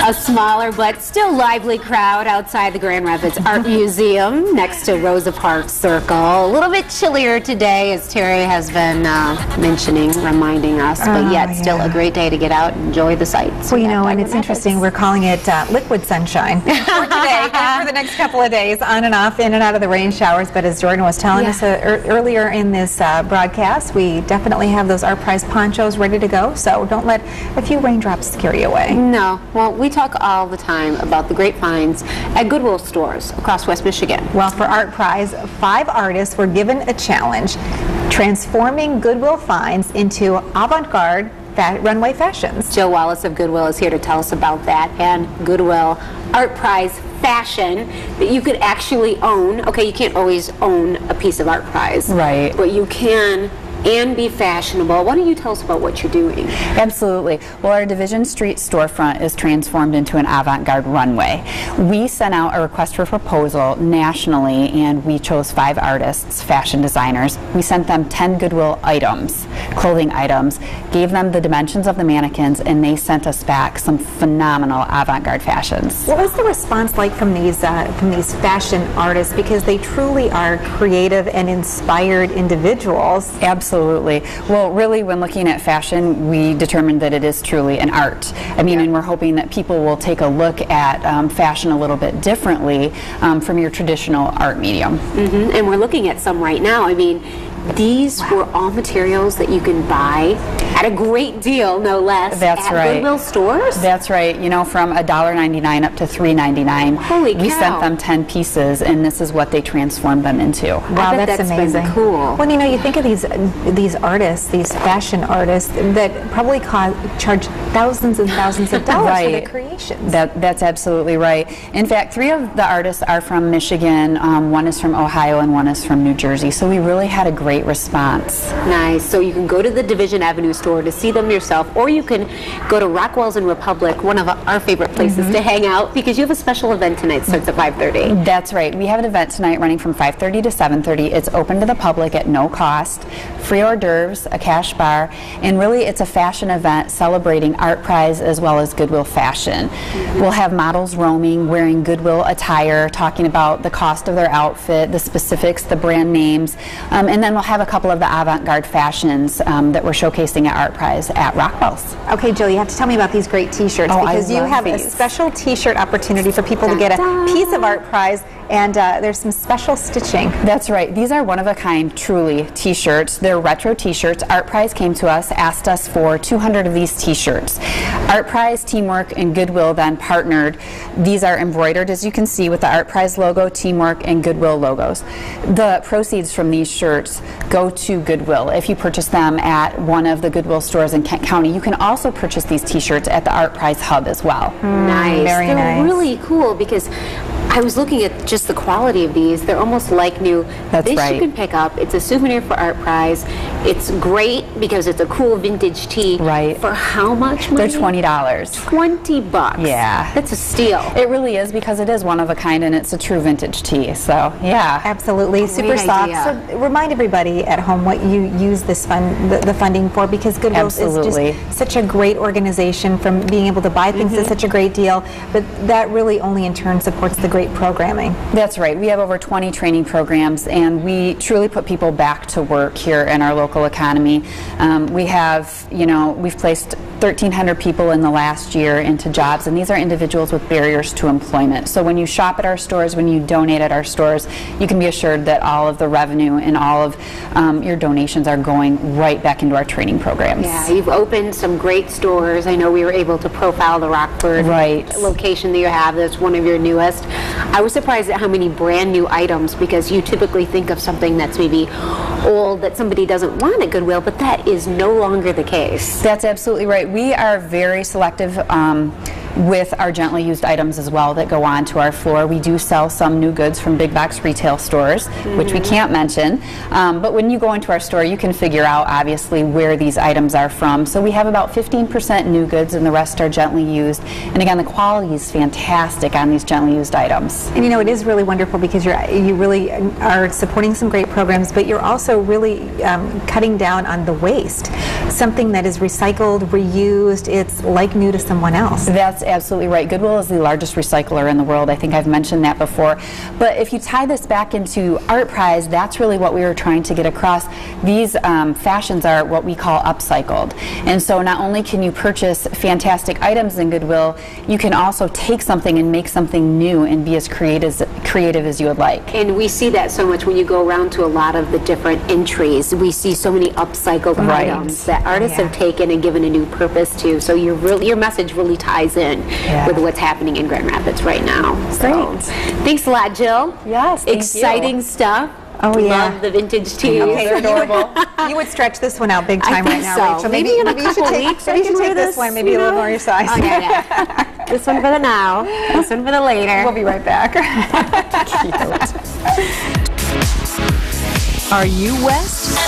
A smaller but still lively crowd outside the Grand Rapids Art Museum next to Rosa Parks Circle. A little bit chillier today, as Terry has been mentioning, reminding us, but yet still a great day to get out and enjoy the sights. Well, you know, and it's interesting, we're calling it liquid sunshine for today, for the next couple of days, on and off, in and out of the rain showers. But as Jordan was telling us earlier in this broadcast, we definitely have those Art Prize ponchos ready to go, so don't let a few raindrops scare you away. No, well, we talk all the time about the great finds at Goodwill stores across West Michigan. Well, for Art Prize, 5 artists were given a challenge, transforming Goodwill finds into Avant Garde runway fashions. Jill Wallace of Goodwill is here to tell us about that, and Goodwill Art Prize fashion that you could actually own. Okay, you can't always own a piece of Art Prize, right? But you can and be fashionable. Why don't you tell us about what you're doing? Absolutely. Well, our Division Street storefront is transformed into an avant-garde runway. We sent out a request for proposal nationally, and we chose 5 artists, fashion designers. We sent them 10 Goodwill items, clothing items, gave them the dimensions of the mannequins, and they sent us back some phenomenal avant-garde fashions. What was the response like from these fashion artists? Because they truly are creative and inspired individuals. Absolutely. Well, really, when looking at fashion, we determined that it is truly an art. I mean, and we're hoping that people will take a look at fashion a little bit differently from your traditional art medium. And we're looking at some right now. I mean, these were all materials that you can buy at a great deal, no less. That's at right. Goodwill stores? That's right. You know, from $1.99 up to $3.99. Holy cow. We sent them 10 pieces, and this is what they transformed them into. Wow, that's amazing. Been cool. Well, you know, you think of these artists, these fashion artists that probably charge thousands and thousands of dollars for their creations. That's absolutely right. In fact, 3 of the artists are from Michigan, 1 is from Ohio, and 1 is from New Jersey. So we really had a great response. Nice. So you can go to the Division Avenue store to see them yourself, or you can go to Rockwell's in Republic, one of our favorite places to hang out, because you have a special event tonight. It starts at 5:30. That's right. We have an event tonight running from 5:30 to 7:30. It's open to the public at no cost, free hors d'oeuvres, a cash bar, and really it's a fashion event celebrating Art Prize as well as Goodwill fashion. We'll have models roaming, wearing Goodwill attire, talking about the cost of their outfit, the specifics, the brand names, and then we'll have a couple of the avant-garde fashions that we're showcasing at Art Prize at Rockwell's. Okay, Jill, you have to tell me about these great t-shirts, because you have a special t-shirt opportunity for people to get a piece of Art Prize, and there's some special stitching. That's right. These are one-of-a-kind, truly, t-shirts. They're retro t-shirts. Art Prize came to us, asked us for 200 of these t-shirts. Art Prize, Teamwork, and Goodwill then partnered. These are embroidered, as you can see, with the Art Prize logo, Teamwork, and Goodwill logos. The proceeds from these shirts go to Goodwill. If you purchase them at one of the Goodwill stores in Kent County, you can also purchase these t-shirts at the Art Prize Hub as well. Nice. Very nice. They're really cool, because I was looking at just the quality of these. They're almost like new. That's this right. You can pick up. It's a souvenir for Art Prize. It's great because it's a cool vintage tee. Right. For how much money? They're $20. $20. Yeah. That's a steal. It really is, because it is one of a kind and it's a true vintage tee. So, yeah. Absolutely. Super soft. So remind everybody at home what you use this the funding for, because Goodwill is just such a great organization, from being able to buy things at such a great deal, but that really only in turn supports the great programming. That's right. We have over 20 training programs, and we truly put people back to work here in our local economy. We have, you know, we've placed 1,300 people in the last year into jobs, and these are individuals with barriers to employment. So when you shop at our stores, when you donate at our stores, you can be assured that all of the revenue and all of your donations are going right back into our training programs. Yeah, you've opened some great stores. I know we were able to profile the Rockford location that you have. That's one of your newest. I was surprised at how many brand new items, because you typically think of something that's maybe old that somebody doesn't want at Goodwill, but that is no longer the case. That's absolutely right. We are very selective with our gently used items as well that go on to our floor. We do sell some new goods from big box retail stores, which we can't mention, but when you go into our store, you can figure out obviously where these items are from. So we have about 15% new goods, and the rest are gently used, and again, the quality is fantastic on these gently used items. And you know, it is really wonderful, because you really are supporting some great programs, but you're also really cutting down on the waste. something that is recycled, reused, it's like new to someone else. That's absolutely right. Goodwill is the largest recycler in the world. I think I've mentioned that before. But if you tie this back into Art Prize, that's really what we were trying to get across. These fashions are what we call upcycled. And so not only can you purchase fantastic items in Goodwill, you can also take something and make something new and be as creative as you would like. And we see that so much when you go around to a lot of the different entries. We see so many upcycled items that artists have taken and given a new purpose to. So your message really ties in with what's happening in Grand Rapids right now. So, thanks a lot, Jill. Yes, thank Exciting stuff. Oh, yeah. Love the vintage tees. Okay, they're adorable. You would stretch this one out big time right now, Rachel. Maybe in a couple weeks you should take this one, maybe a little more your size. Oh, yeah. This one for the now, this one for the later. We'll be right back. Are you West?